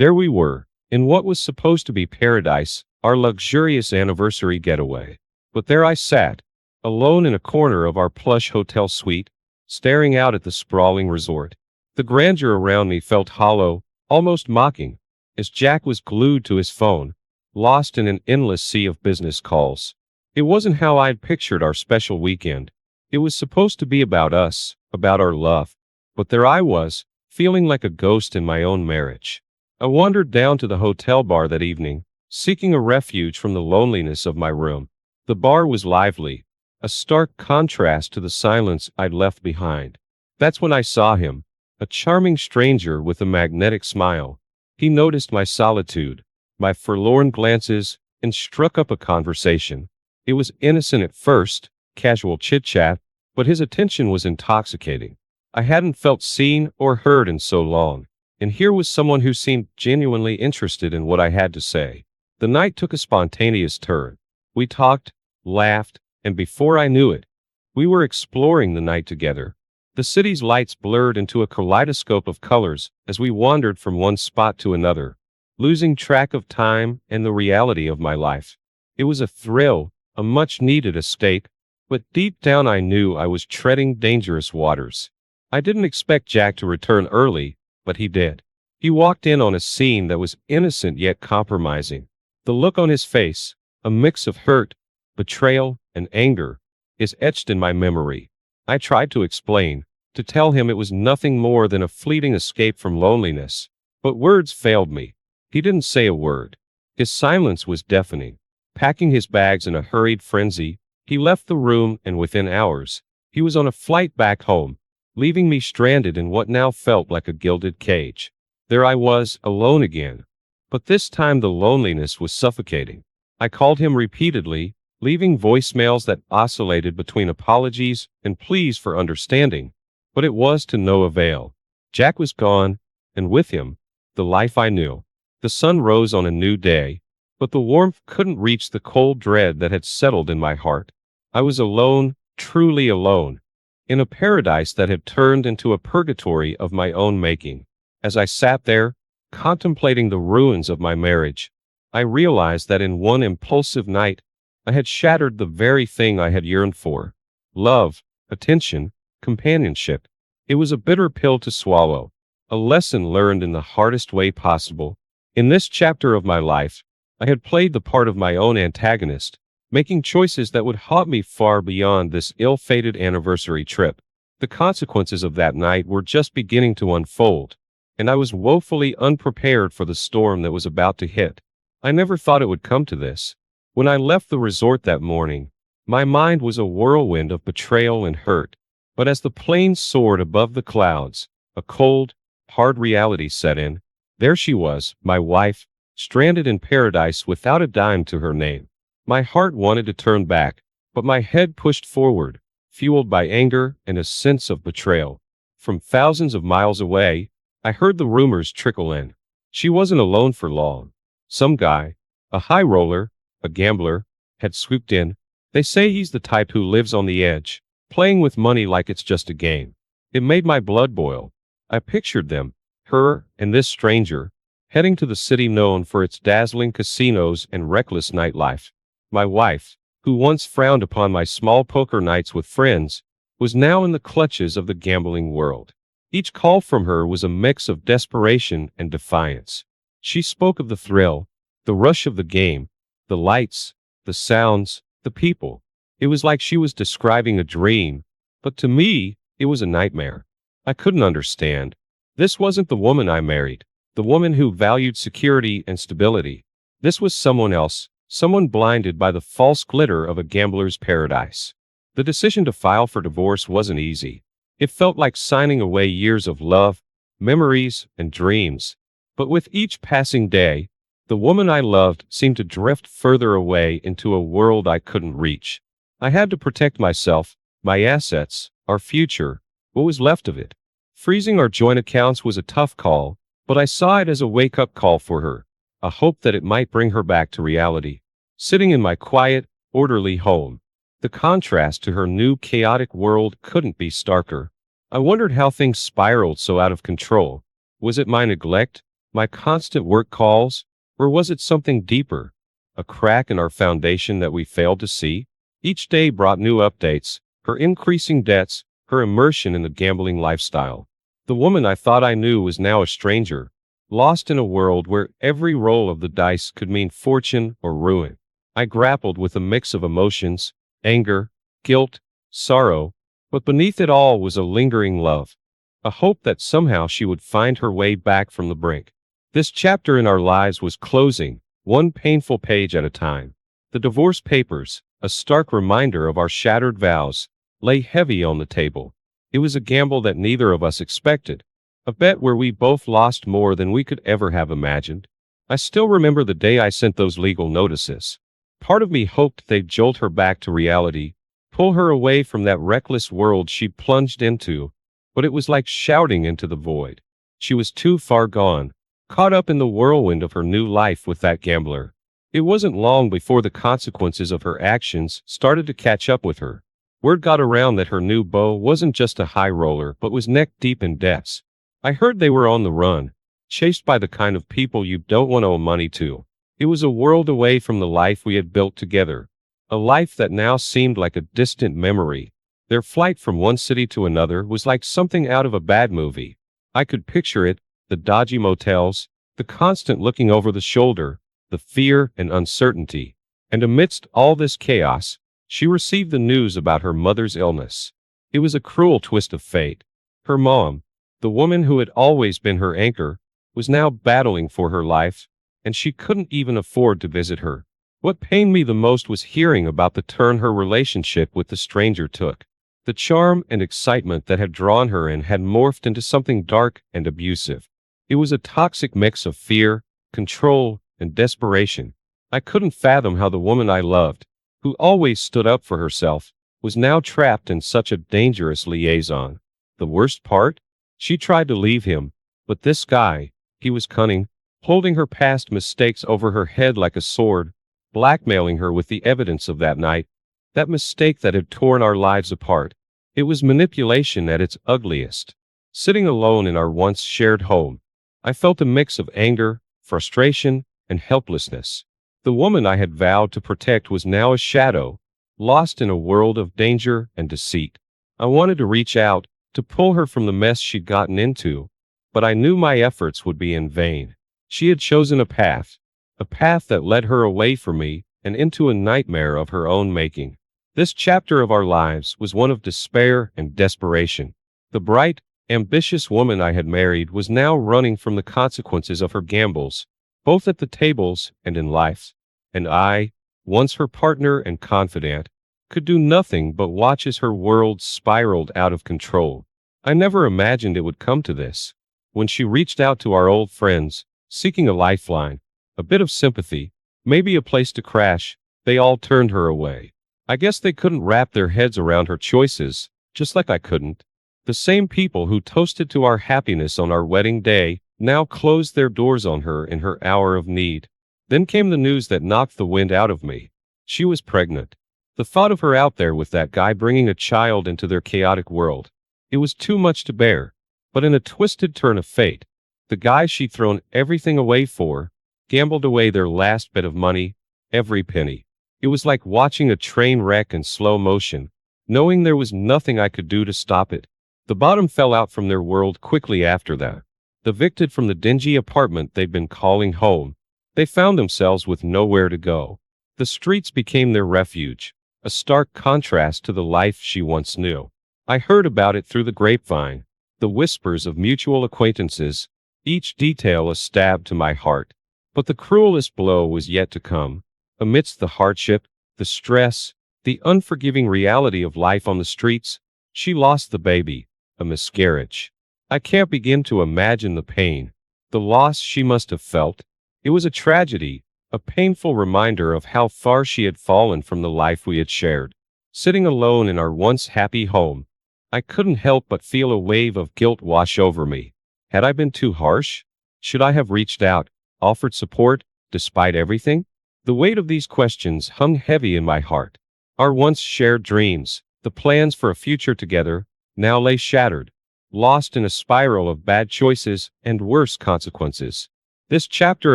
There we were, in what was supposed to be paradise, our luxurious anniversary getaway. But there I sat, alone in a corner of our plush hotel suite, staring out at the sprawling resort. The grandeur around me felt hollow, almost mocking, as Jack was glued to his phone, lost in an endless sea of business calls. It wasn't how I'd pictured our special weekend. It was supposed to be about us, about our love. But there I was, feeling like a ghost in my own marriage. I wandered down to the hotel bar that evening, seeking a refuge from the loneliness of my room. The bar was lively, a stark contrast to the silence I'd left behind. That's when I saw him, a charming stranger with a magnetic smile. He noticed my solitude, my forlorn glances, and struck up a conversation. It was innocent at first, casual chit-chat, but his attention was intoxicating. I hadn't felt seen or heard in so long, and here was someone who seemed genuinely interested in what I had to say. The night took a spontaneous turn. We talked, laughed, and before I knew it, we were exploring the night together. The city's lights blurred into a kaleidoscope of colors as we wandered from one spot to another, losing track of time and the reality of my life. It was a thrill, a much-needed escape, but deep down I knew I was treading dangerous waters. I didn't expect Jack to return early, but he did. He walked in on a scene that was innocent yet compromising. The look on his face, a mix of hurt, betrayal, and anger, is etched in my memory. I tried to explain, to tell him it was nothing more than a fleeting escape from loneliness, but words failed me. He didn't say a word. His silence was deafening. Packing his bags in a hurried frenzy, he left the room, and within hours, he was on a flight back home, leaving me stranded in what now felt like a gilded cage. There I was, alone again. But this time the loneliness was suffocating. I called him repeatedly, leaving voicemails that oscillated between apologies and pleas for understanding, but it was to no avail. Jack was gone, and with him, the life I knew. The sun rose on a new day, but the warmth couldn't reach the cold dread that had settled in my heart. I was alone, truly alone, in a paradise that had turned into a purgatory of my own making. As I sat there, contemplating the ruins of my marriage, I realized that in one impulsive night, I had shattered the very thing I had yearned for. Love, attention, companionship. It was a bitter pill to swallow, a lesson learned in the hardest way possible. In this chapter of my life, I had played the part of my own antagonist, making choices that would haunt me far beyond this ill-fated anniversary trip. The consequences of that night were just beginning to unfold, and I was woefully unprepared for the storm that was about to hit. I never thought it would come to this. When I left the resort that morning, my mind was a whirlwind of betrayal and hurt. But as the plane soared above the clouds, a cold, hard reality set in. There she was, my wife, stranded in paradise without a dime to her name. My heart wanted to turn back, but my head pushed forward, fueled by anger and a sense of betrayal. From thousands of miles away, I heard the rumors trickle in. She wasn't alone for long. Some guy, a high roller, a gambler, had swooped in. They say he's the type who lives on the edge, playing with money like it's just a game. It made my blood boil. I pictured them, her and this stranger, heading to the city known for its dazzling casinos and reckless nightlife. My wife, who once frowned upon my small poker nights with friends, was now in the clutches of the gambling world. Each call from her was a mix of desperation and defiance. She spoke of the thrill, the rush of the game, the lights, the sounds, the people. It was like she was describing a dream, but to me, it was a nightmare. I couldn't understand. This wasn't the woman I married, the woman who valued security and stability. This was someone else, someone blinded by the false glitter of a gambler's paradise. The decision to file for divorce wasn't easy. It felt like signing away years of love, memories, and dreams. But with each passing day, the woman I loved seemed to drift further away into a world I couldn't reach. I had to protect myself, my assets, our future, what was left of it. Freezing our joint accounts was a tough call, but I saw it as a wake-up call for her, a hope that it might bring her back to reality. Sitting in my quiet, orderly home, the contrast to her new chaotic world couldn't be starker. I wondered how things spiraled so out of control. Was it my neglect, My constant work calls? Or was it something deeper? A crack in our foundation that we failed to see? Each day brought new updates, her increasing debts, her immersion in the gambling lifestyle. The woman I thought I knew was now a stranger, lost in a world where every roll of the dice could mean fortune or ruin. I grappled with a mix of emotions, anger, guilt, sorrow, but beneath it all was a lingering love, a hope that somehow she would find her way back from the brink. This chapter in our lives was closing, one painful page at a time. The divorce papers, a stark reminder of our shattered vows, lay heavy on the table. It was a gamble that neither of us expected, a bet where we both lost more than we could ever have imagined. I still remember the day I sent those legal notices. Part of me hoped they'd jolt her back to reality, pull her away from that reckless world she'd plunged into, but it was like shouting into the void. She was too far gone, caught up in the whirlwind of her new life with that gambler. It wasn't long before the consequences of her actions started to catch up with her. Word got around that her new beau wasn't just a high roller but was neck deep in debts. I heard they were on the run, chased by the kind of people you don't want to owe money to. It was a world away from the life we had built together, a life that now seemed like a distant memory. Their flight from one city to another was like something out of a bad movie. I could picture it, the dodgy motels, the constant looking over the shoulder, the fear and uncertainty. And amidst all this chaos, she received the news about her mother's illness. It was a cruel twist of fate. Her mom, the woman who had always been her anchor, was now battling for her life, and she couldn't even afford to visit her. What pained me the most was hearing about the turn her relationship with the stranger took. The charm and excitement that had drawn her in had morphed into something dark and abusive. It was a toxic mix of fear, control, and desperation. I couldn't fathom how the woman I loved, who always stood up for herself, was now trapped in such a dangerous liaison. The worst part? She tried to leave him, but this guy, he was cunning, holding her past mistakes over her head like a sword, blackmailing her with the evidence of that night, that mistake that had torn our lives apart. It was manipulation at its ugliest. Sitting alone in our once shared home, I felt a mix of anger, frustration, and helplessness. The woman I had vowed to protect was now a shadow, lost in a world of danger and deceit. I wanted to reach out, to pull her from the mess she'd gotten into, but I knew my efforts would be in vain. She had chosen a path that led her away from me and into a nightmare of her own making. This chapter of our lives was one of despair and desperation. The bright, ambitious woman I had married was now running from the consequences of her gambles, both at the tables and in life. And I, once her partner and confidant, could do nothing but watch as her world spiraled out of control. I never imagined it would come to this. When she reached out to our old friends, seeking a lifeline, a bit of sympathy, maybe a place to crash, they all turned her away. I guess they couldn't wrap their heads around her choices, just like I couldn't. The same people who toasted to our happiness on our wedding day now closed their doors on her in her hour of need. Then came the news that knocked the wind out of me. She was pregnant. The thought of her out there with that guy bringing a child into their chaotic world. It was too much to bear. But in a twisted turn of fate, the guy she'd thrown everything away for, gambled away their last bit of money, every penny. It was like watching a train wreck in slow motion, knowing there was nothing I could do to stop it. The bottom fell out from their world quickly after that. Evicted from the dingy apartment they'd been calling home, they found themselves with nowhere to go. The streets became their refuge, a stark contrast to the life she once knew. I heard about it through the grapevine, the whispers of mutual acquaintances, each detail a stab to my heart. But the cruelest blow was yet to come. Amidst the hardship, the stress, the unforgiving reality of life on the streets, she lost the baby, a miscarriage. I can't begin to imagine the pain, the loss she must have felt. It was a tragedy, a painful reminder of how far she had fallen from the life we had shared. Sitting alone in our once happy home, I couldn't help but feel a wave of guilt wash over me. Had I been too harsh? Should I have reached out, offered support, despite everything? The weight of these questions hung heavy in my heart. Our once shared dreams, the plans for a future together, now lay shattered, lost in a spiral of bad choices and worse consequences. This chapter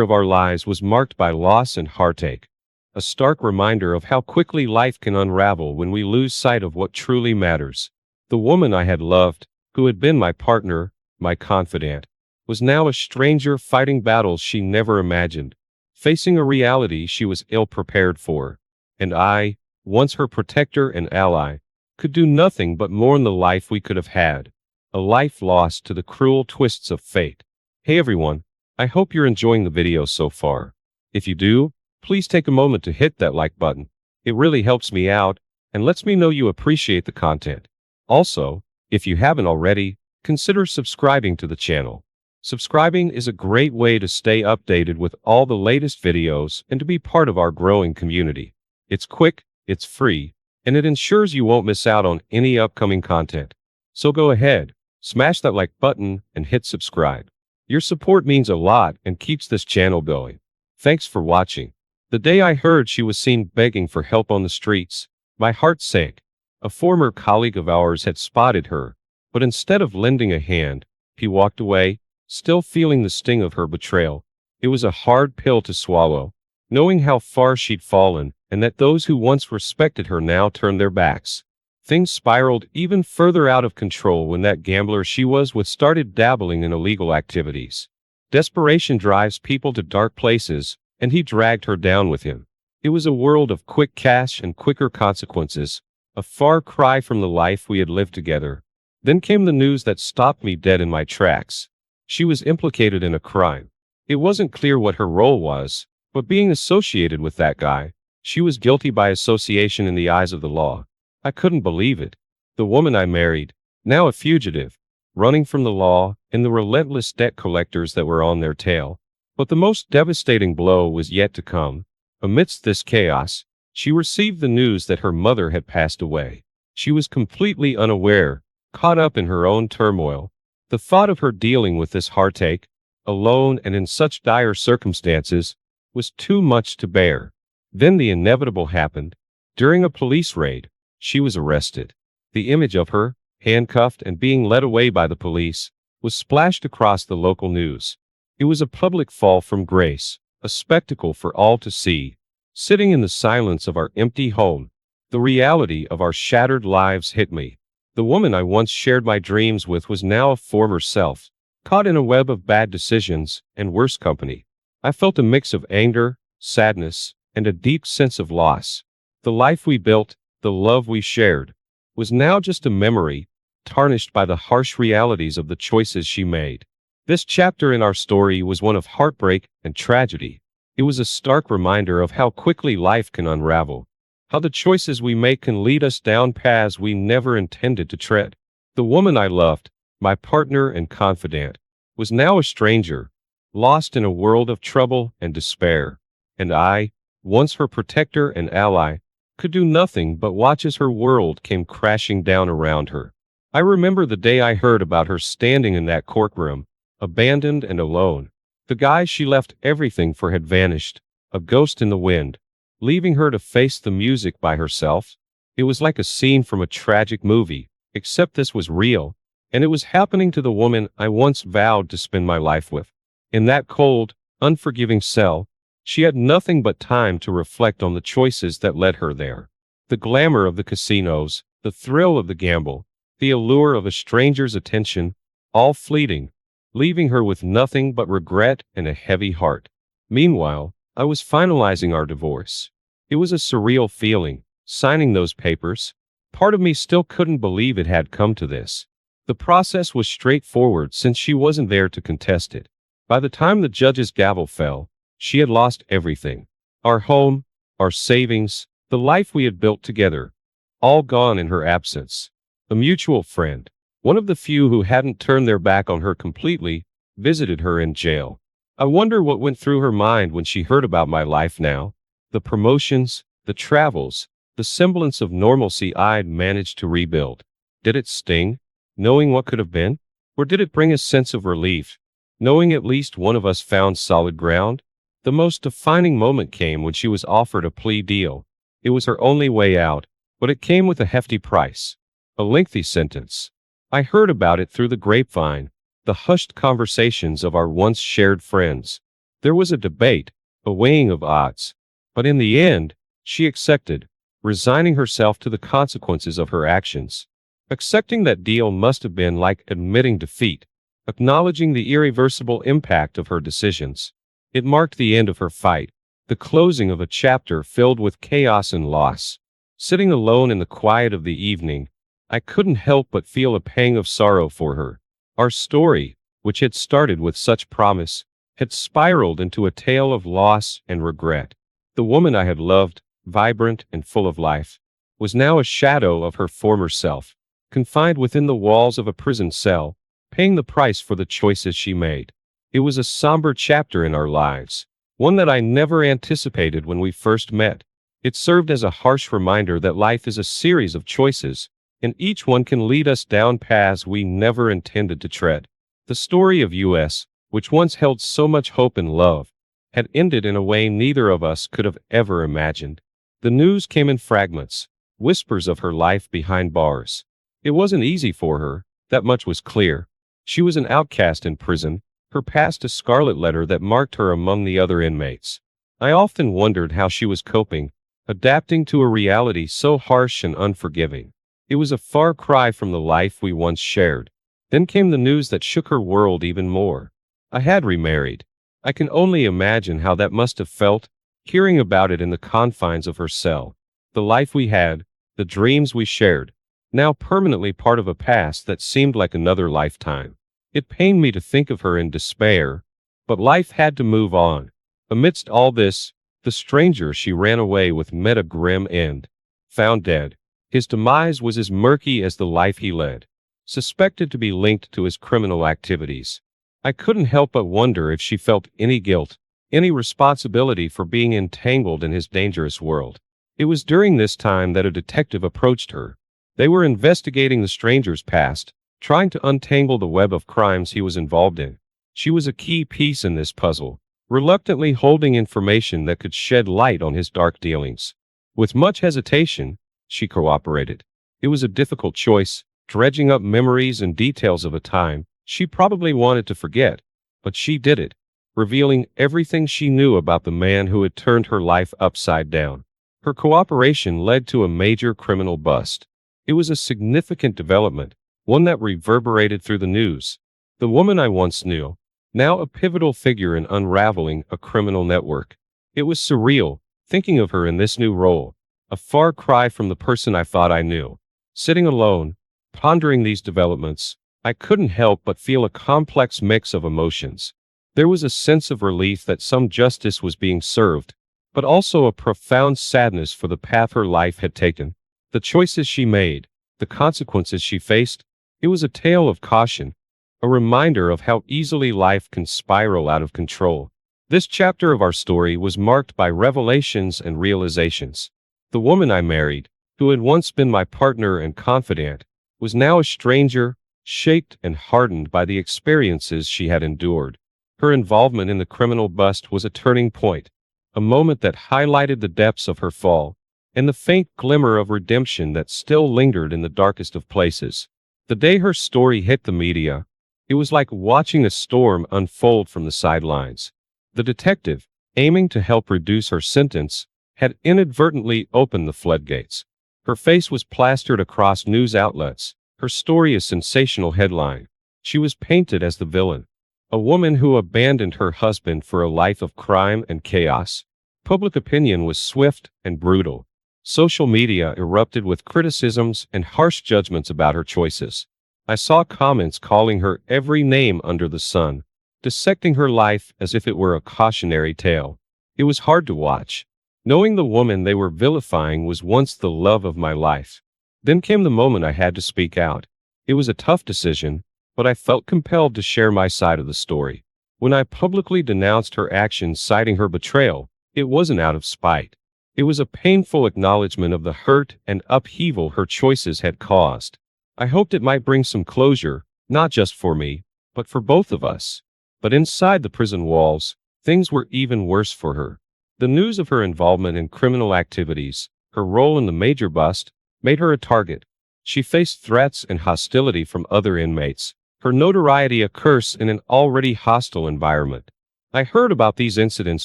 of our lives was marked by loss and heartache, a stark reminder of how quickly life can unravel when we lose sight of what truly matters. The woman I had loved, who had been my partner, my confidant, was now a stranger fighting battles she never imagined, facing a reality she was ill-prepared for. And I, once her protector and ally, could do nothing but mourn the life we could have had, a life lost to the cruel twists of fate. Hey everyone, I hope you're enjoying the video so far. If you do, please take a moment to hit that like button. It really helps me out and lets me know you appreciate the content. Also, if you haven't already, consider subscribing to the channel. Subscribing is a great way to stay updated with all the latest videos and to be part of our growing community. It's quick, it's free, and it ensures you won't miss out on any upcoming content. So go ahead, smash that like button and hit subscribe. Your support means a lot and keeps this channel going. Thanks for watching. The day I heard she was seen begging for help on the streets, my heart sank. A former colleague of ours had spotted her, but instead of lending a hand, he walked away, still feeling the sting of her betrayal. It was a hard pill to swallow, knowing how far she'd fallen and that those who once respected her now turned their backs. Things spiraled even further out of control when that gambler she was with started dabbling in illegal activities. Desperation drives people to dark places, and he dragged her down with him. It was a world of quick cash and quicker consequences, a far cry from the life we had lived together. Then came the news that stopped me dead in my tracks. She was implicated in a crime. It wasn't clear what her role was, but being associated with that guy, she was guilty by association in the eyes of the law. I couldn't believe it. The woman I married, now a fugitive, running from the law and the relentless debt collectors that were on their tail. But the most devastating blow was yet to come. Amidst this chaos, she received the news that her mother had passed away. She was completely unaware, caught up in her own turmoil. The thought of her dealing with this heartache, alone and in such dire circumstances, was too much to bear. Then the inevitable happened. During a police raid, she was arrested. The image of her, handcuffed and being led away by the police, was splashed across the local news. It was a public fall from grace, a spectacle for all to see. Sitting in the silence of our empty home, the reality of our shattered lives hit me. The woman I once shared my dreams with was now a former self, caught in a web of bad decisions and worse company. I felt a mix of anger, sadness, and a deep sense of loss. The life we built, the love we shared, was now just a memory, tarnished by the harsh realities of the choices she made. This chapter in our story was one of heartbreak and tragedy. It was a stark reminder of how quickly life can unravel, how the choices we make can lead us down paths we never intended to tread. The woman I loved, my partner and confidant, was now a stranger, lost in a world of trouble and despair. And I, once her protector and ally, could do nothing but watch as her world came crashing down around her. I remember the day I heard about her standing in that courtroom, abandoned and alone. The guy she left everything for had vanished, a ghost in the wind, leaving her to face the music by herself. It was like a scene from a tragic movie, except this was real, and it was happening to the woman I once vowed to spend my life with. In that cold, unforgiving cell, she had nothing but time to reflect on the choices that led her there. The glamour of the casinos, the thrill of the gamble, the allure of a stranger's attention, all fleeting, leaving her with nothing but regret and a heavy heart. Meanwhile, I was finalizing our divorce. It was a surreal feeling, signing those papers. Part of me still couldn't believe it had come to this. The process was straightforward since she wasn't there to contest it. By the time the judge's gavel fell, she had lost everything. Our home, our savings, the life we had built together, all gone in her absence. A mutual friend, one of the few who hadn't turned their back on her completely, visited her in jail. I wonder what went through her mind when she heard about my life now. The promotions, the travels, the semblance of normalcy I'd managed to rebuild. Did it sting, knowing what could have been? Or did it bring a sense of relief, knowing at least one of us found solid ground? The most defining moment came when she was offered a plea deal. It was her only way out, but it came with a hefty price. A lengthy sentence. I heard about it through the grapevine, the hushed conversations of our once shared friends. There was a debate, a weighing of odds. But in the end, she accepted, resigning herself to the consequences of her actions. Accepting that deal must have been like admitting defeat, acknowledging the irreversible impact of her decisions. It marked the end of her fight, the closing of a chapter filled with chaos and loss. Sitting alone in the quiet of the evening, I couldn't help but feel a pang of sorrow for her. Our story, which had started with such promise, had spiraled into a tale of loss and regret. The woman I had loved, vibrant and full of life, was now a shadow of her former self, confined within the walls of a prison cell, paying the price for the choices she made. It was a somber chapter in our lives, one that I never anticipated when we first met. It served as a harsh reminder that life is a series of choices, and each one can lead us down paths we never intended to tread. The story of U.S., which once held so much hope and love, had ended in a way neither of us could have ever imagined. The news came in fragments, whispers of her life behind bars. It wasn't easy for her, that much was clear. She was an outcast in prison, her past a scarlet letter that marked her among the other inmates. I often wondered how she was coping, adapting to a reality so harsh and unforgiving. It was a far cry from the life we once shared. Then came the news that shook her world even more. I had remarried. I can only imagine how that must have felt, hearing about it in the confines of her cell. The life we had, the dreams we shared, now permanently part of a past that seemed like another lifetime. It pained me to think of her in despair, but life had to move on. Amidst all this, the stranger she ran away with met a grim end. Found dead. His demise was as murky as the life he led, suspected to be linked to his criminal activities. I couldn't help but wonder if she felt any guilt, any responsibility for being entangled in his dangerous world. It was during this time that a detective approached her. They were investigating the stranger's past, trying to untangle the web of crimes he was involved in. She was a key piece in this puzzle, reluctantly holding information that could shed light on his dark dealings. With much hesitation, she cooperated. It was a difficult choice, dredging up memories and details of a time she probably wanted to forget, but she did it, revealing everything she knew about the man who had turned her life upside down. Her cooperation led to a major criminal bust. It was a significant development, one that reverberated through the news. The woman I once knew, now a pivotal figure in unraveling a criminal network. It was surreal, thinking of her in this new role, a far cry from the person I thought I knew. Sitting alone, pondering these developments, I couldn't help but feel a complex mix of emotions. There was a sense of relief that some justice was being served, but also a profound sadness for the path her life had taken, the choices she made, the consequences she faced. It was a tale of caution, a reminder of how easily life can spiral out of control. This chapter of our story was marked by revelations and realizations. The woman I married, who had once been my partner and confidant, was now a stranger, shaped and hardened by the experiences she had endured. Her involvement in the criminal bust was a turning point, a moment that highlighted the depths of her fall, and the faint glimmer of redemption that still lingered in the darkest of places. The day her story hit the media, it was like watching a storm unfold from the sidelines. The detective, aiming to help reduce her sentence, had inadvertently opened the floodgates. Her face was plastered across news outlets, her story a sensational headline. She was painted as the villain, a woman who abandoned her husband for a life of crime and chaos. Public opinion was swift and brutal. Social media erupted with criticisms and harsh judgments about her choices. I saw comments calling her every name under the sun, dissecting her life as if it were a cautionary tale. It was hard to watch, knowing the woman they were vilifying was once the love of my life. Then came the moment I had to speak out. It was a tough decision, but I felt compelled to share my side of the story. When I publicly denounced her actions citing her betrayal, it wasn't out of spite. It was a painful acknowledgement of the hurt and upheaval her choices had caused. I hoped it might bring some closure, not just for me, but for both of us. But inside the prison walls, things were even worse for her. The news of her involvement in criminal activities, her role in the major bust, made her a target. She faced threats and hostility from other inmates, her notoriety a curse in an already hostile environment. I heard about these incidents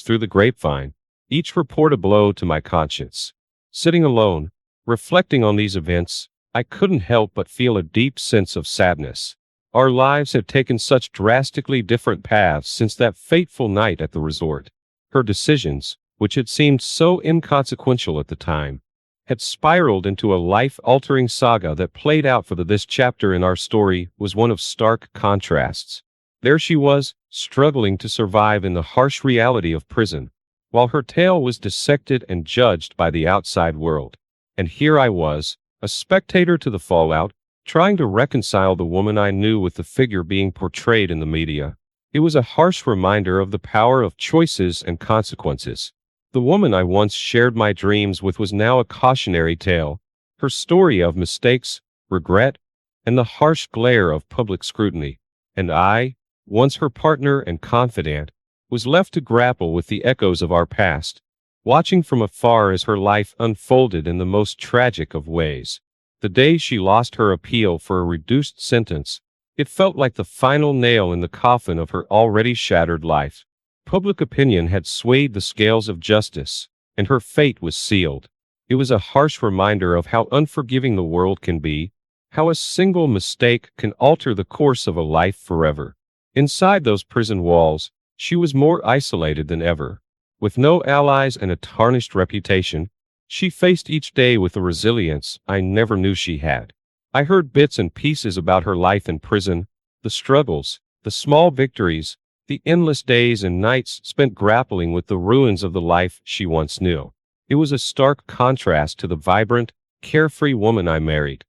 through the grapevine, each report a blow to my conscience. Sitting alone, reflecting on these events, I couldn't help but feel a deep sense of sadness. Our lives had taken such drastically different paths since that fateful night at the resort. Her decisions, which had seemed so inconsequential at the time, had spiraled into a life-altering saga that played out for this chapter in our story was one of stark contrasts. There she was, struggling to survive in the harsh reality of prison, while her tale was dissected and judged by the outside world. And here I was, a spectator to the fallout, trying to reconcile the woman I knew with the figure being portrayed in the media. It was a harsh reminder of the power of choices and consequences. The woman I once shared my dreams with was now a cautionary tale, her story of mistakes, regret, and the harsh glare of public scrutiny. And I, once her partner and confidant, was left to grapple with the echoes of our past, watching from afar as her life unfolded in the most tragic of ways. The day she lost her appeal for a reduced sentence, it felt like the final nail in the coffin of her already shattered life. Public opinion had swayed the scales of justice, and her fate was sealed. It was a harsh reminder of how unforgiving the world can be, how a single mistake can alter the course of a life forever. Inside those prison walls, she was more isolated than ever. With no allies and a tarnished reputation, she faced each day with a resilience I never knew she had. I heard bits and pieces about her life in prison, the struggles, the small victories, the endless days and nights spent grappling with the ruins of the life she once knew. It was a stark contrast to the vibrant, carefree woman I married.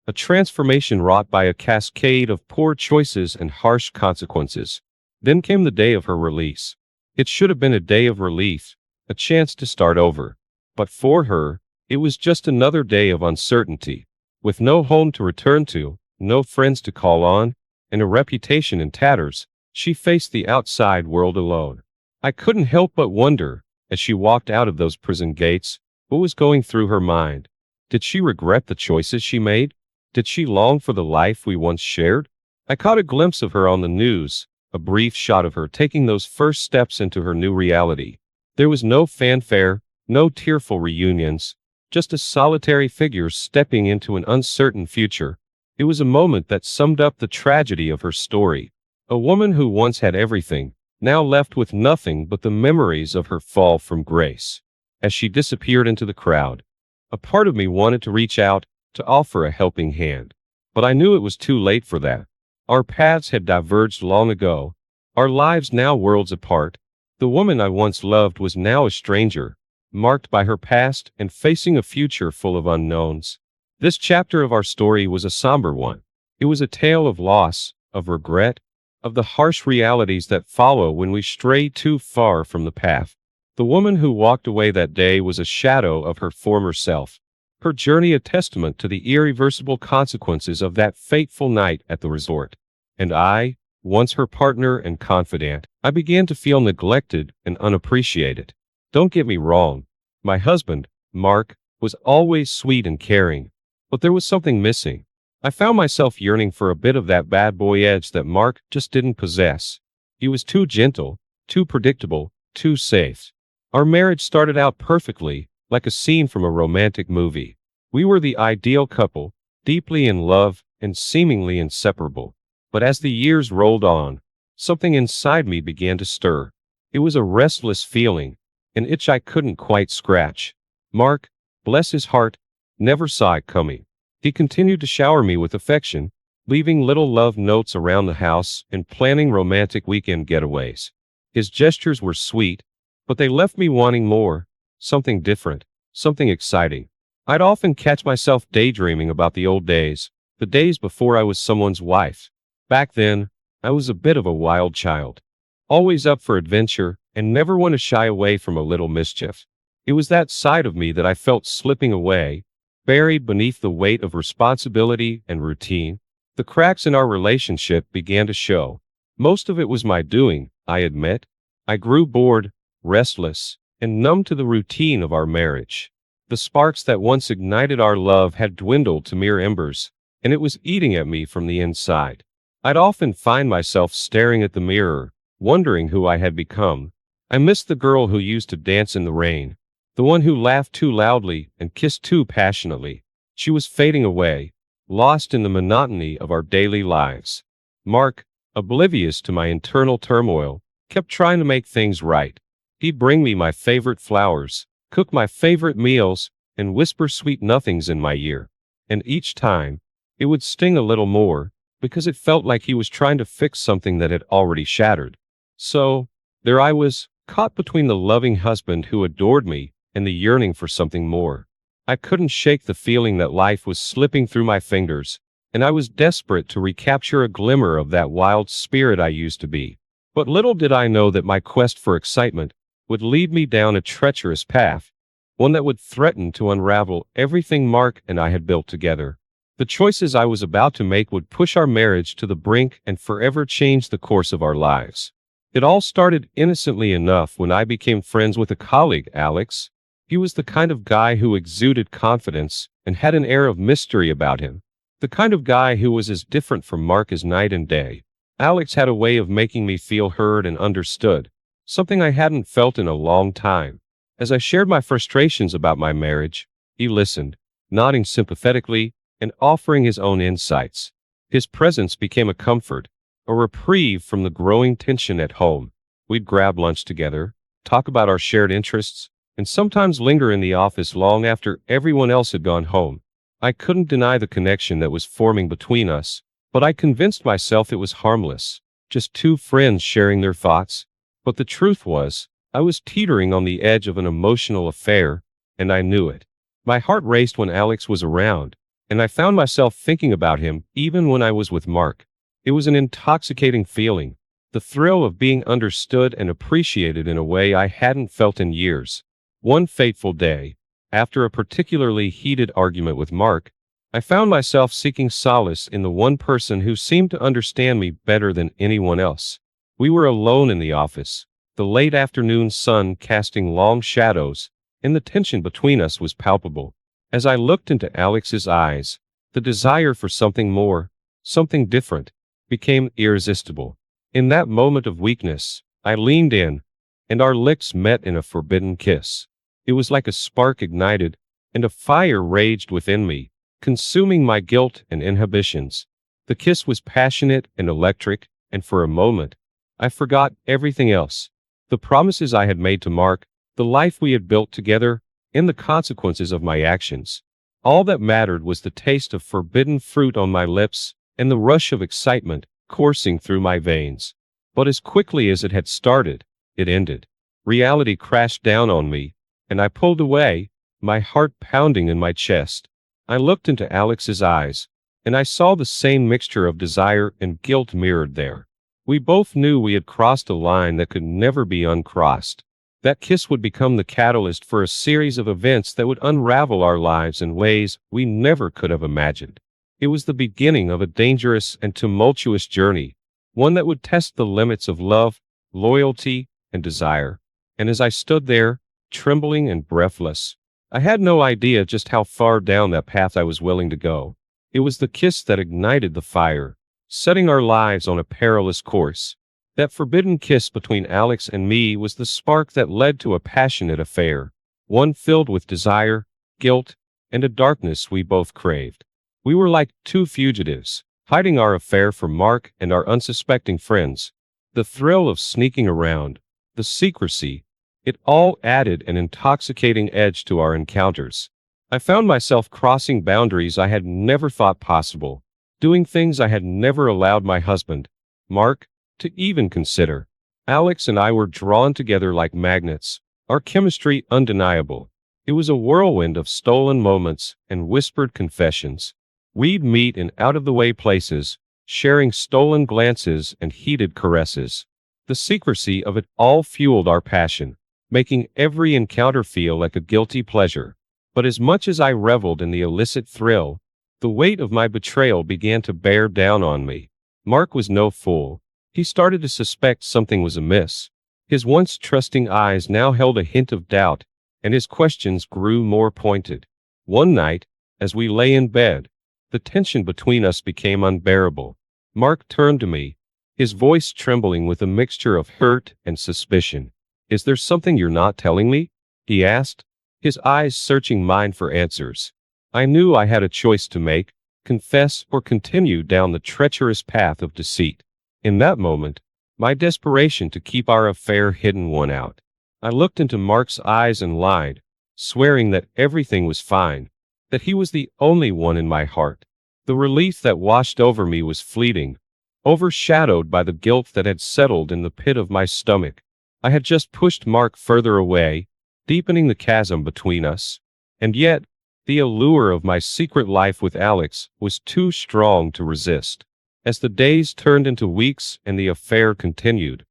A transformation wrought by a cascade of poor choices and harsh consequences. Then came the day of her release. It should have been a day of relief, a chance to start over. But for her, it was just another day of uncertainty. With no home to return to, no friends to call on, and a reputation in tatters, she faced the outside world alone. I couldn't help but wonder, as she walked out of those prison gates, what was going through her mind. Did she regret the choices she made? Did she long for the life we once shared? I caught a glimpse of her on the news, a brief shot of her taking those first steps into her new reality. There was no fanfare, no tearful reunions, just a solitary figure stepping into an uncertain future. It was a moment that summed up the tragedy of her story. A woman who once had everything, now left with nothing but the memories of her fall from grace. As she disappeared into the crowd, a part of me wanted to reach out, to offer a helping hand. But I knew it was too late for that. Our paths had diverged long ago, our lives now worlds apart. The woman I once loved was now a stranger, marked by her past and facing a future full of unknowns. This chapter of our story was a somber one. It was a tale of loss, of regret, of the harsh realities that follow when we stray too far from the path. The woman who walked away that day was a shadow of her former self, her journey a testament to the irreversible consequences of that fateful night at the resort. And I, once her partner and confidant, I began to feel neglected and unappreciated. Don't get me wrong, my husband, Mark, was always sweet and caring, but there was something missing. I found myself yearning for a bit of that bad boy edge that Mark just didn't possess. He was too gentle, too predictable, too safe. Our marriage started out perfectly, like a scene from a romantic movie. We were the ideal couple, deeply in love and seemingly inseparable. But as the years rolled on, something inside me began to stir. It was a restless feeling, an itch I couldn't quite scratch. Mark, bless his heart, never saw it coming. He continued to shower me with affection, leaving little love notes around the house and planning romantic weekend getaways. His gestures were sweet, but they left me wanting more, something different, something exciting. I'd often catch myself daydreaming about the old days, the days before I was someone's wife. Back then, I was a bit of a wild child, always up for adventure and never one to shy away from a little mischief. It was that side of me that I felt slipping away, buried beneath the weight of responsibility and routine. The cracks in our relationship began to show. Most of it was my doing, I admit. I grew bored, restless, and numb to the routine of our marriage. The sparks that once ignited our love had dwindled to mere embers, and it was eating at me from the inside. I'd often find myself staring at the mirror, wondering who I had become. I missed the girl who used to dance in the rain, the one who laughed too loudly and kissed too passionately. She was fading away, lost in the monotony of our daily lives. Mark, oblivious to my internal turmoil, kept trying to make things right. He'd bring me my favorite flowers, cook my favorite meals, and whisper sweet nothings in my ear. And each time, it would sting a little more, because it felt like he was trying to fix something that had already shattered. So, there I was, caught between the loving husband who adored me and the yearning for something more. I couldn't shake the feeling that life was slipping through my fingers, and I was desperate to recapture a glimmer of that wild spirit I used to be. But little did I know that my quest for excitement would lead me down a treacherous path, one that would threaten to unravel everything Mark and I had built together. The choices I was about to make would push our marriage to the brink and forever change the course of our lives. It all started innocently enough when I became friends with a colleague, Alex. He was the kind of guy who exuded confidence and had an air of mystery about him. The kind of guy who was as different from Mark as night and day. Alex had a way of making me feel heard and understood, something I hadn't felt in a long time. As I shared my frustrations about my marriage, he listened, nodding sympathetically and offering his own insights. His presence became a comfort, a reprieve from the growing tension at home. We'd grab lunch together, talk about our shared interests, and sometimes linger in the office long after everyone else had gone home. I couldn't deny the connection that was forming between us, but I convinced myself it was harmless, just two friends sharing their thoughts. But the truth was, I was teetering on the edge of an emotional affair, and I knew it. My heart raced when Alex was around, and I found myself thinking about him even when I was with Mark. It was an intoxicating feeling, the thrill of being understood and appreciated in a way I hadn't felt in years. One fateful day, after a particularly heated argument with Mark, I found myself seeking solace in the one person who seemed to understand me better than anyone else. We were alone in the office, the late afternoon sun casting long shadows, and the tension between us was palpable. As I looked into Alex's eyes, the desire for something more, something different, became irresistible. In that moment of weakness, I leaned in, and our lips met in a forbidden kiss. It was like a spark ignited, and a fire raged within me, consuming my guilt and inhibitions. The kiss was passionate and electric, and for a moment, I forgot everything else. The promises I had made to Mark, the life we had built together, and the consequences of my actions. All that mattered was the taste of forbidden fruit on my lips, and the rush of excitement coursing through my veins. But as quickly as it had started, it ended. Reality crashed down on me, and I pulled away, my heart pounding in my chest. I looked into Alex's eyes, and I saw the same mixture of desire and guilt mirrored there. We both knew we had crossed a line that could never be uncrossed. That kiss would become the catalyst for a series of events that would unravel our lives in ways we never could have imagined. It was the beginning of a dangerous and tumultuous journey, one that would test the limits of love, loyalty, and desire. And as I stood there, trembling and breathless, I had no idea just how far down that path I was willing to go. It was the kiss that ignited the fire, setting our lives on a perilous course. That forbidden kiss between Alex and me was the spark that led to a passionate affair, one filled with desire, guilt, and a darkness we both craved. We were like two fugitives, hiding our affair from Mark and our unsuspecting friends. The thrill of sneaking around, the secrecy, it all added an intoxicating edge to our encounters. I found myself crossing boundaries I had never thought possible, doing things I had never allowed my husband, Mark, to even consider. Alex and I were drawn together like magnets, our chemistry undeniable. It was a whirlwind of stolen moments and whispered confessions. We'd meet in out-of-the-way places, sharing stolen glances and heated caresses. The secrecy of it all fueled our passion, making every encounter feel like a guilty pleasure. But as much as I reveled in the illicit thrill, the weight of my betrayal began to bear down on me. Mark was no fool. He started to suspect something was amiss. His once trusting eyes now held a hint of doubt, and his questions grew more pointed. One night, as we lay in bed, the tension between us became unbearable. Mark turned to me, his voice trembling with a mixture of hurt and suspicion. "Is there something you're not telling me?" he asked, his eyes searching mine for answers. I knew I had a choice to make: confess or continue down the treacherous path of deceit. In that moment, my desperation to keep our affair hidden won out. I looked into Mark's eyes and lied, swearing that everything was fine, that he was the only one in my heart. The relief that washed over me was fleeting, overshadowed by the guilt that had settled in the pit of my stomach. I had just pushed Mark further away, deepening the chasm between us. And yet, the allure of my secret life with Alex was too strong to resist. As the days turned into weeks and the affair continued,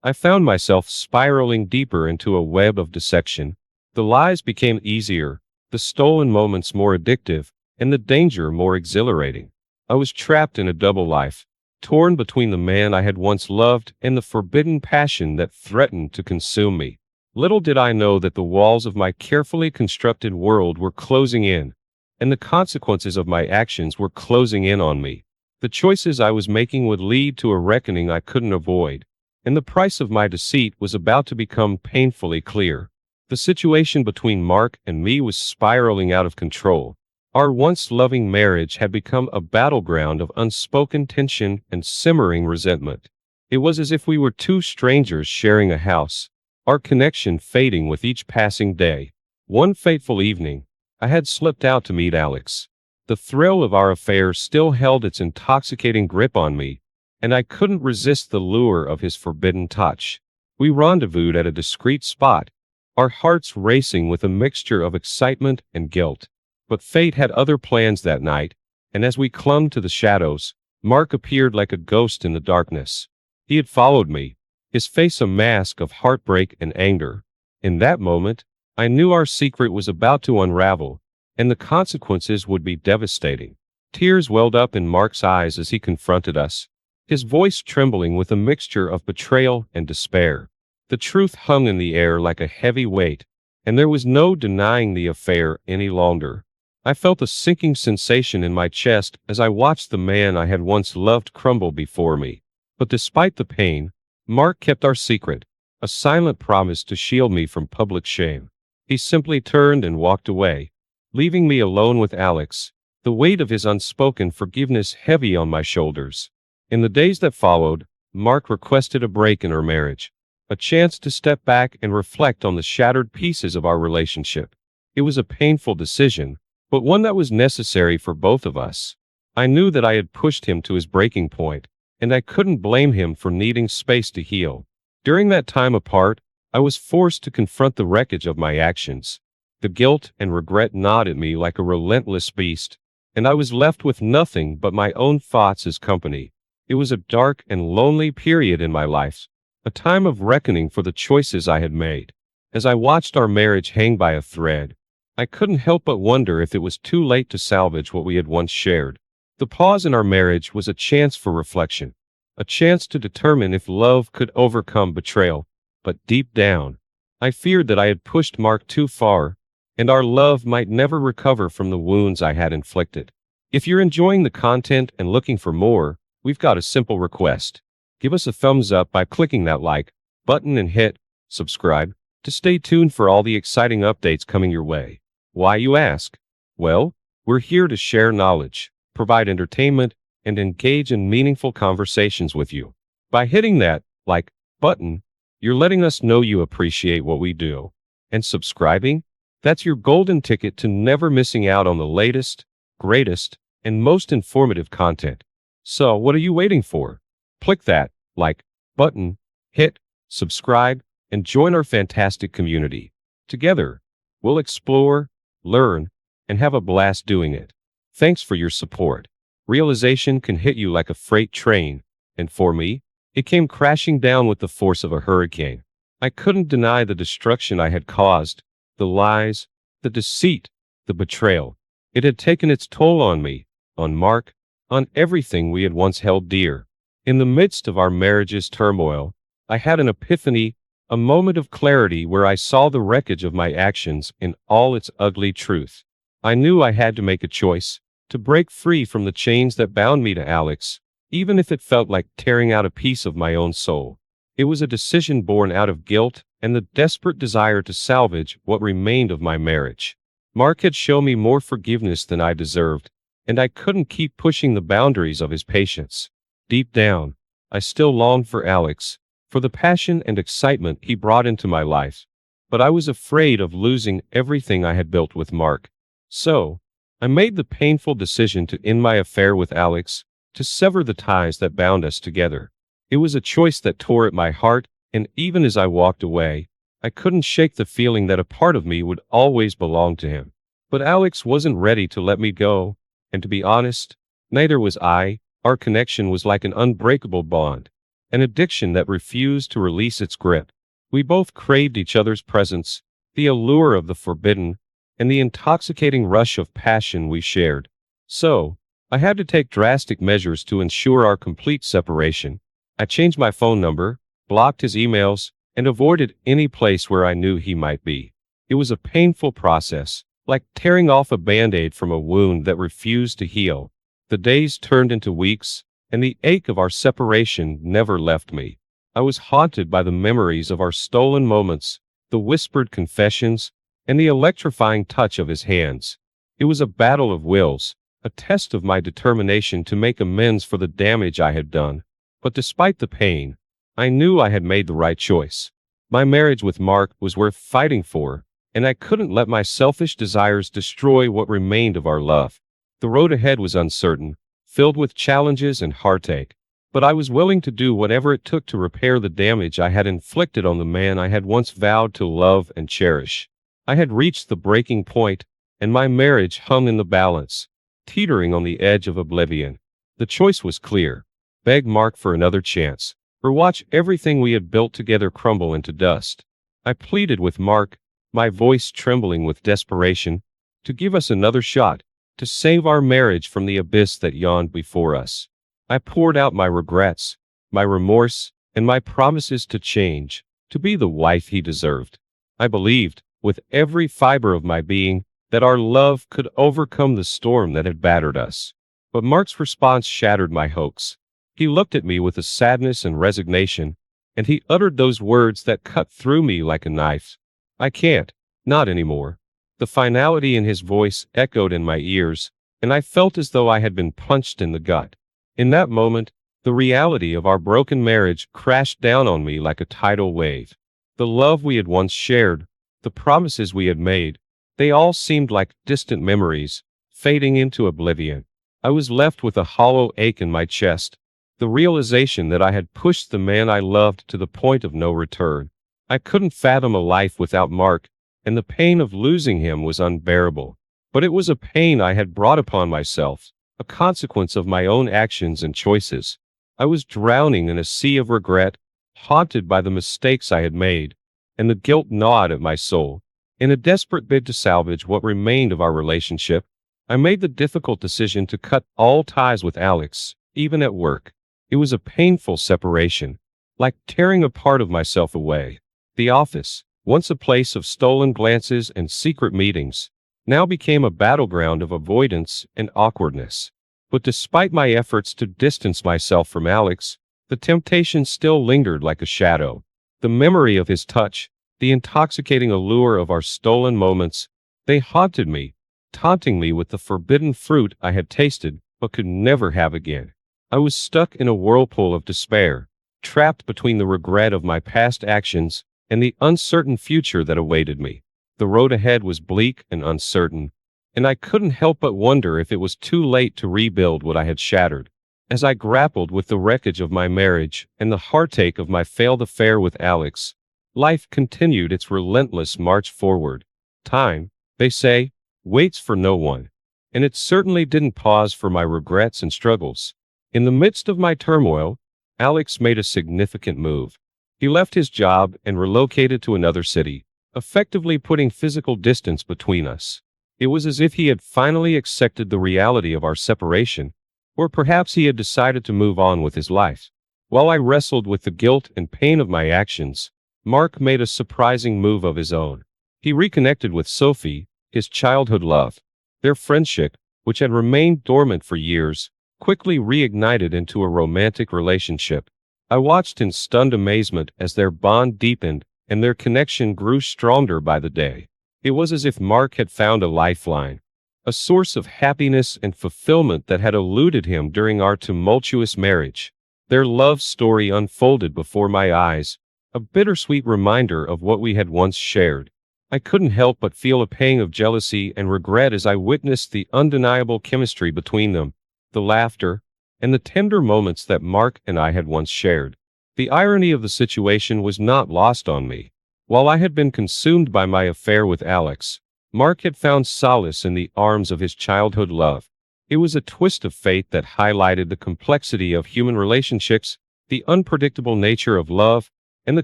I found myself spiraling deeper into a web of deception. The lies became easier, the stolen moments more addictive, and the danger more exhilarating. I was trapped in a double life, torn between the man I had once loved and the forbidden passion that threatened to consume me. Little did I know that the walls of my carefully constructed world were closing in, and the consequences of my actions were closing in on me. The choices I was making would lead to a reckoning I couldn't avoid, and the price of my deceit was about to become painfully clear. The situation between Mark and me was spiraling out of control. Our once loving marriage had become a battleground of unspoken tension and simmering resentment. It was as if we were two strangers sharing a house, our connection fading with each passing day. One fateful evening, I had slipped out to meet Alex. The thrill of our affair still held its intoxicating grip on me, and I couldn't resist the lure of his forbidden touch. We rendezvoused at a discreet spot, our hearts racing with a mixture of excitement and guilt. But fate had other plans that night, and as we clung to the shadows, Mark appeared like a ghost in the darkness. He had followed me, his face a mask of heartbreak and anger. In that moment, I knew our secret was about to unravel, and the consequences would be devastating. Tears welled up in Mark's eyes as he confronted us, his voice trembling with a mixture of betrayal and despair. The truth hung in the air like a heavy weight, and there was no denying the affair any longer. I felt a sinking sensation in my chest as I watched the man I had once loved crumble before me. But despite the pain, Mark kept our secret, a silent promise to shield me from public shame. He simply turned and walked away, leaving me alone with Alex, the weight of his unspoken forgiveness heavy on my shoulders. In the days that followed, Mark requested a break in our marriage, a chance to step back and reflect on the shattered pieces of our relationship. It was a painful decision, but one that was necessary for both of us. I knew that I had pushed him to his breaking point, and I couldn't blame him for needing space to heal. During that time apart, I was forced to confront the wreckage of my actions. The guilt and regret gnawed at me like a relentless beast, and I was left with nothing but my own thoughts as company. It was a dark and lonely period in my life, a time of reckoning for the choices I had made. As I watched our marriage hang by a thread, I couldn't help but wonder if it was too late to salvage what we had once shared. The pause in our marriage was a chance for reflection, a chance to determine if love could overcome betrayal. But deep down, I feared that I had pushed Mark too far, and our love might never recover from the wounds I had inflicted. If you're enjoying the content and looking for more, we've got a simple request. Give us a thumbs up by clicking that like button and hit subscribe to stay tuned for all the exciting updates coming your way. Why, you ask? Well, we're here to share knowledge, provide entertainment, and engage in meaningful conversations with you. By hitting that like button, you're letting us know you appreciate what we do. And subscribing? That's your golden ticket to never missing out on the latest, greatest, and most informative content. So what are you waiting for? Click that like button, hit subscribe, and join our fantastic community. Together, we'll explore, learn, and have a blast doing it. Thanks for your support. Realization can hit you like a freight train, and for me, it came crashing down with the force of a hurricane. I couldn't deny the destruction I had caused, the lies, the deceit, the betrayal. It had taken its toll on me, on Mark, on everything we had once held dear. In the midst of our marriage's turmoil, I had an epiphany, a moment of clarity where I saw the wreckage of my actions in all its ugly truth. I knew I had to make a choice, to break free from the chains that bound me to Alex, even if it felt like tearing out a piece of my own soul. It was a decision born out of guilt and the desperate desire to salvage what remained of my marriage. Mark had shown me more forgiveness than I deserved, and I couldn't keep pushing the boundaries of his patience. Deep down, I still longed for Alex, for the passion and excitement he brought into my life. But I was afraid of losing everything I had built with Mark. So, I made the painful decision to end my affair with Alex, to sever the ties that bound us together. It was a choice that tore at my heart, and even as I walked away, I couldn't shake the feeling that a part of me would always belong to him. But Alex wasn't ready to let me go, and to be honest, neither was I. Our connection was like an unbreakable bond, an addiction that refused to release its grip. We both craved each other's presence, the allure of the forbidden, and the intoxicating rush of passion we shared. So, I had to take drastic measures to ensure our complete separation. I changed my phone number, blocked his emails, and avoided any place where I knew he might be. It was a painful process, like tearing off a band-aid from a wound that refused to heal. The days turned into weeks, and the ache of our separation never left me. I was haunted by the memories of our stolen moments, the whispered confessions, and the electrifying touch of his hands. It was a battle of wills, a test of my determination to make amends for the damage I had done. But despite the pain, I knew I had made the right choice. My marriage with Mark was worth fighting for, and I couldn't let my selfish desires destroy what remained of our love. The road ahead was uncertain, filled with challenges and heartache, but I was willing to do whatever it took to repair the damage I had inflicted on the man I had once vowed to love and cherish. I had reached the breaking point, and my marriage hung in the balance, teetering on the edge of oblivion. The choice was clear: beg Mark for another chance, or watch everything we had built together crumble into dust. I pleaded with Mark, my voice trembling with desperation, to give us another shot, to save our marriage from the abyss that yawned before us. I poured out my regrets, my remorse, and my promises to change, to be the wife he deserved. I believed, with every fiber of my being, that our love could overcome the storm that had battered us. But Mark's response shattered my hopes. He looked at me with a sadness and resignation, and he uttered those words that cut through me like a knife. I can't, not anymore. The finality in his voice echoed in my ears, and I felt as though I had been punched in the gut. In that moment, the reality of our broken marriage crashed down on me like a tidal wave. The love we had once shared, the promises we had made, they all seemed like distant memories, fading into oblivion. I was left with a hollow ache in my chest, the realization that I had pushed the man I loved to the point of no return. I couldn't fathom a life without Mark, and the pain of losing him was unbearable. But it was a pain I had brought upon myself, a consequence of my own actions and choices. I was drowning in a sea of regret, haunted by the mistakes I had made, and the guilt gnawed at my soul. In a desperate bid to salvage what remained of our relationship, I made the difficult decision to cut all ties with Alex, even at work. It was a painful separation, like tearing a part of myself away. The office, once a place of stolen glances and secret meetings, now became a battleground of avoidance and awkwardness. But despite my efforts to distance myself from Alex, the temptation still lingered like a shadow. The memory of his touch, the intoxicating allure of our stolen moments, they haunted me, taunting me with the forbidden fruit I had tasted but could never have again. I was stuck in a whirlpool of despair, trapped between the regret of my past actions and the uncertain future that awaited me. The road ahead was bleak and uncertain, and I couldn't help but wonder if it was too late to rebuild what I had shattered. As I grappled with the wreckage of my marriage and the heartache of my failed affair with Alex, life continued its relentless march forward. Time, they say, waits for no one, and it certainly didn't pause for my regrets and struggles. In the midst of my turmoil, Alex made a significant move. He left his job and relocated to another city, effectively putting physical distance between us. It was as if he had finally accepted the reality of our separation, or perhaps he had decided to move on with his life. While I wrestled with the guilt and pain of my actions, Mark made a surprising move of his own. He reconnected with Sophie, his childhood love. Their friendship, which had remained dormant for years, quickly reignited into a romantic relationship. I watched in stunned amazement as their bond deepened and their connection grew stronger by the day. It was as if Mark had found a lifeline, a source of happiness and fulfillment that had eluded him during our tumultuous marriage. Their love story unfolded before my eyes, a bittersweet reminder of what we had once shared. I couldn't help but feel a pang of jealousy and regret as I witnessed the undeniable chemistry between them, the laughter, and the tender moments that Mark and I had once shared. The irony of the situation was not lost on me. While I had been consumed by my affair with Alex, Mark had found solace in the arms of his childhood love. It was a twist of fate that highlighted the complexity of human relationships, the unpredictable nature of love, and the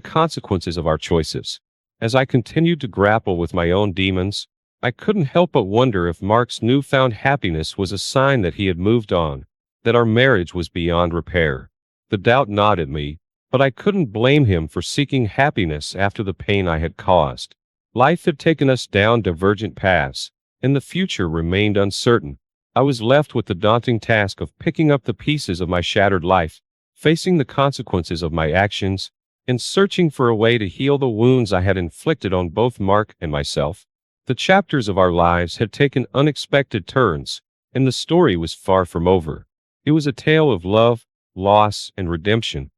consequences of our choices. As I continued to grapple with my own demons, I couldn't help but wonder if Mark's newfound happiness was a sign that he had moved on, that our marriage was beyond repair. The doubt gnawed at me, but I couldn't blame him for seeking happiness after the pain I had caused. Life had taken us down divergent paths, and the future remained uncertain. I was left with the daunting task of picking up the pieces of my shattered life, facing the consequences of my actions, and searching for a way to heal the wounds I had inflicted on both Mark and myself. The chapters of our lives had taken unexpected turns, and the story was far from over. It was a tale of love, loss, and redemption,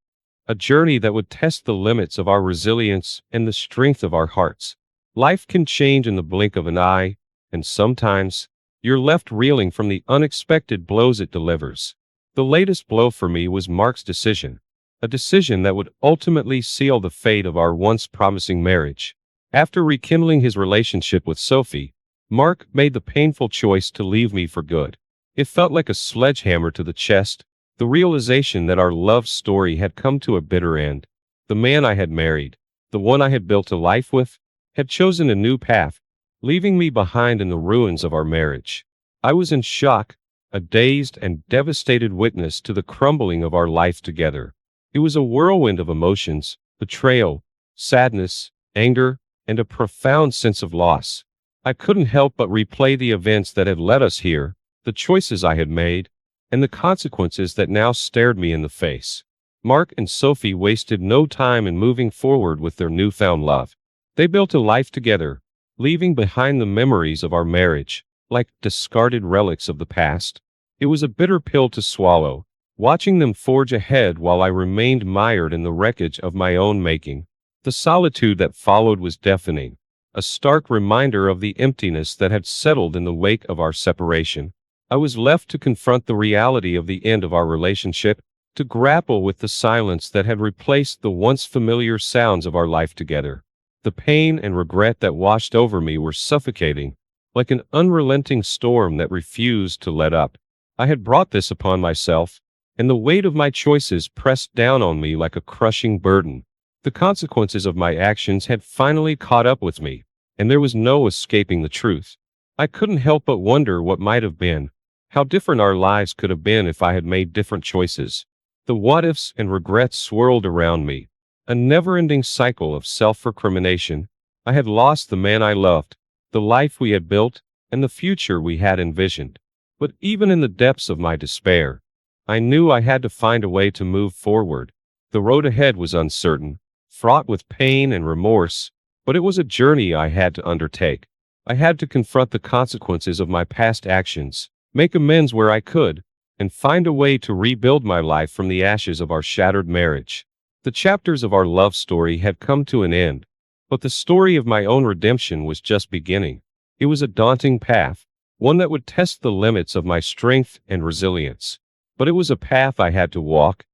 a journey that would test the limits of our resilience and the strength of our hearts. Life can change in the blink of an eye, and sometimes, you're left reeling from the unexpected blows it delivers. The latest blow for me was Mark's decision, a decision that would ultimately seal the fate of our once promising marriage. After rekindling his relationship with Sophie, Mark made the painful choice to leave me for good. It felt like a sledgehammer to the chest, the realization that our love story had come to a bitter end. The man I had married, the one I had built a life with, had chosen a new path, leaving me behind in the ruins of our marriage. I was in shock, a dazed and devastated witness to the crumbling of our life together. It was a whirlwind of emotions, betrayal, sadness, anger, and a profound sense of loss. I couldn't help but replay the events that had led us here, the choices I had made, and the consequences that now stared me in the face. Mark and Sophie wasted no time in moving forward with their newfound love. They built a life together, leaving behind the memories of our marriage, like discarded relics of the past. It was a bitter pill to swallow, watching them forge ahead while I remained mired in the wreckage of my own making. The solitude that followed was deafening, a stark reminder of the emptiness that had settled in the wake of our separation. I was left to confront the reality of the end of our relationship, to grapple with the silence that had replaced the once familiar sounds of our life together. The pain and regret that washed over me were suffocating, like an unrelenting storm that refused to let up. I had brought this upon myself, and the weight of my choices pressed down on me like a crushing burden. The consequences of my actions had finally caught up with me, and there was no escaping the truth. I couldn't help but wonder what might have been, how different our lives could have been if I had made different choices. The what-ifs and regrets swirled around me, a never-ending cycle of self-recrimination. I had lost the man I loved, the life we had built, and the future we had envisioned. But even in the depths of my despair, I knew I had to find a way to move forward. The road ahead was uncertain, fraught with pain and remorse, but it was a journey I had to undertake. I had to confront the consequences of my past actions, make amends where I could, and find a way to rebuild my life from the ashes of our shattered marriage. The chapters of our love story had come to an end, but the story of my own redemption was just beginning. It was a daunting path, one that would test the limits of my strength and resilience. But it was a path I had to walk,